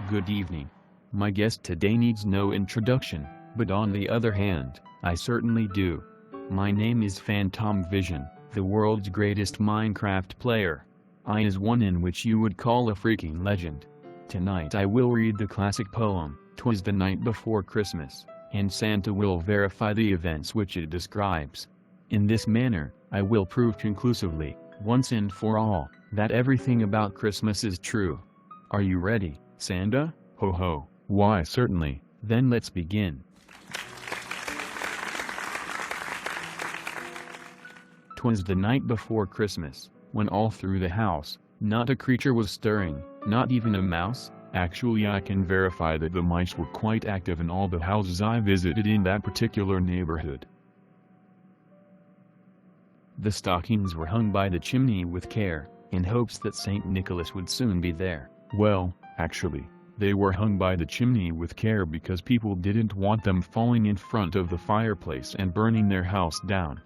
Good evening. My guest today needs no introduction, but on the other hand, I certainly do. My name is Phantom Vision, the world's greatest Minecraft player. I is one in which you would call a freaking legend. Tonight I will read the classic poem, "'Twas the Night Before Christmas," and Santa will verify the events which it describes. In this manner, I will prove conclusively, once and for all, that everything about Christmas is true. Are you ready, Santa? Ho ho, why certainly. Then let's begin. 'Twas the night before Christmas, when all through the house, not a creature was stirring, not even a mouse. Actually, I can verify that the mice were quite active in all the houses I visited in that particular neighborhood. The stockings were hung by the chimney with care, in hopes that St. Nicholas would soon be there. Well, actually, they were hung by the chimney with care because people didn't want them falling in front of the fireplace and burning their house down.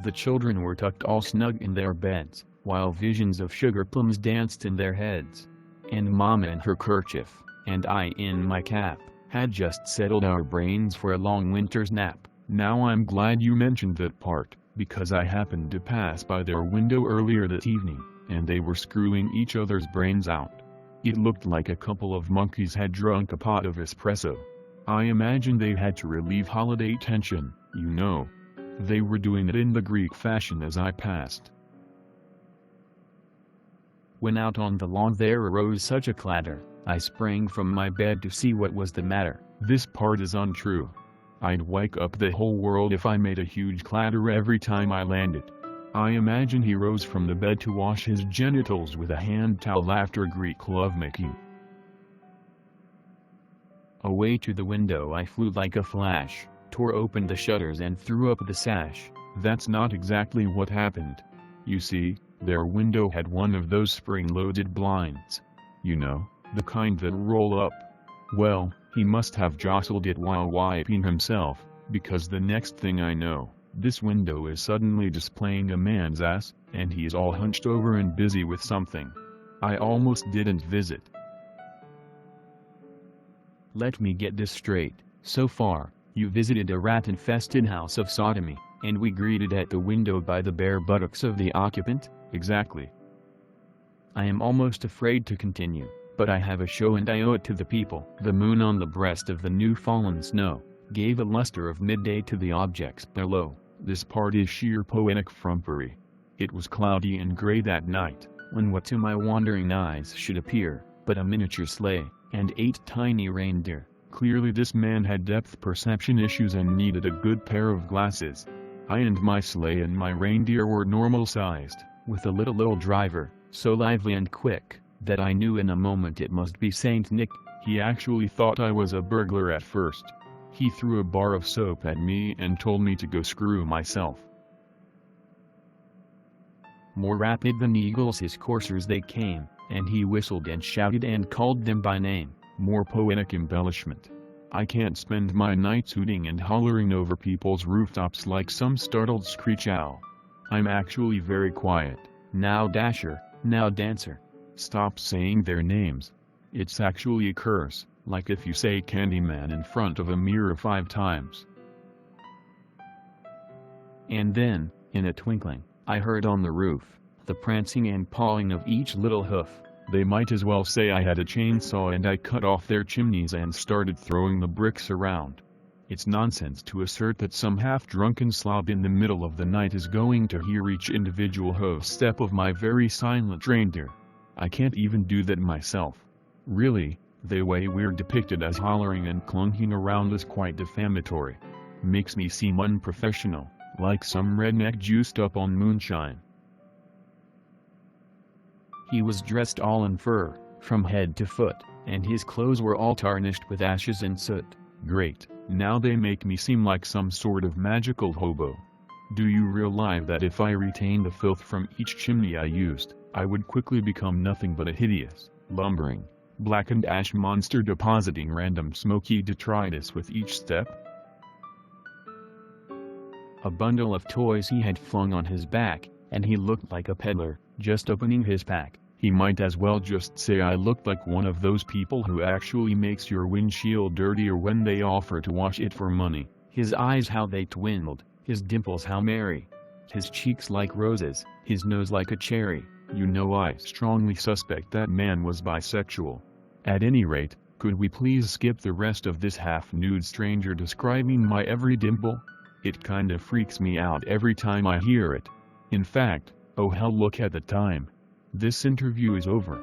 The children were tucked all snug in their beds, while visions of sugar plums danced in their heads. And Mama in her kerchief, and I in my cap, had just settled our brains for a long winter's nap. Now I'm glad you mentioned that part, because I happened to pass by their window earlier that evening, and they were screwing each other's brains out. It looked like a couple of monkeys had drunk a pot of espresso. I imagine they had to relieve holiday tension, you know. They were doing it in the Greek fashion as I passed. When out on the lawn there arose such a clatter, I sprang from my bed to see what was the matter. This part is untrue. I'd wake up the whole world if I made a huge clatter every time I landed. I imagine he rose from the bed to wash his genitals with a hand towel after Greek lovemaking. Away to the window I flew like a flash, tore open the shutters and threw up the sash. That's not exactly what happened. You see, their window had one of those spring-loaded blinds. You know, the kind that roll up. Well, he must have jostled it while wiping himself, because the next thing I know, this window is suddenly displaying a man's ass, and he's all hunched over and busy with something. I almost didn't visit. Let me get this straight. So far, you visited a rat-infested house of sodomy, and we greeted at the window by the bare buttocks of the occupant? Exactly. I am almost afraid to continue, but I have a show and I owe it to the people. The moon on the breast of the new fallen snow gave a luster of midday to the objects below. This part is sheer poetic frumpery. It was cloudy and gray that night, when what to my wandering eyes should appear but a miniature sleigh, and 8 tiny reindeer. Clearly this man had depth perception issues and needed a good pair of glasses. I and my sleigh and my reindeer were normal-sized, with a little driver, so lively and quick, that I knew in a moment it must be Saint Nick. He actually thought I was a burglar at first. He threw a bar of soap at me and told me to go screw myself. More rapid than eagles his coursers they came, and he whistled and shouted and called them by name. More poetic embellishment. I can't spend my nights hooting and hollering over people's rooftops like some startled screech owl. I'm actually very quiet. Now Dasher, now Dancer. Stop saying their names. It's actually a curse, like if you say Candyman in front of a mirror 5 times. And then, in a twinkling, I heard on the roof, the prancing and pawing of each little hoof. They might as well say I had a chainsaw and I cut off their chimneys and started throwing the bricks around. It's nonsense to assert that some half-drunken slob in the middle of the night is going to hear each individual hoof step of my very silent reindeer. I can't even do that myself. Really, the way we're depicted as hollering and clunking around is quite defamatory. Makes me seem unprofessional, like some redneck juiced up on moonshine. He was dressed all in fur, from head to foot, and his clothes were all tarnished with ashes and soot. Great, now they make me seem like some sort of magical hobo. Do you realize that if I retained the filth from each chimney I used, I would quickly become nothing but a hideous, lumbering, blackened ash monster depositing random smoky detritus with each step? A bundle of toys he had flung on his back, and he looked like a peddler, just opening his pack, He might as well just say I looked like one of those people who actually makes your windshield dirtier when they offer to wash it for money. His eyes how they twinkled, his dimples how merry. His cheeks like roses, his nose like a cherry. You know I strongly suspect that man was bisexual. At any rate, could we please skip the rest of this half-nude stranger describing my every dimple? It kinda freaks me out every time I hear it. In fact, oh hell, look at the time. This interview is over.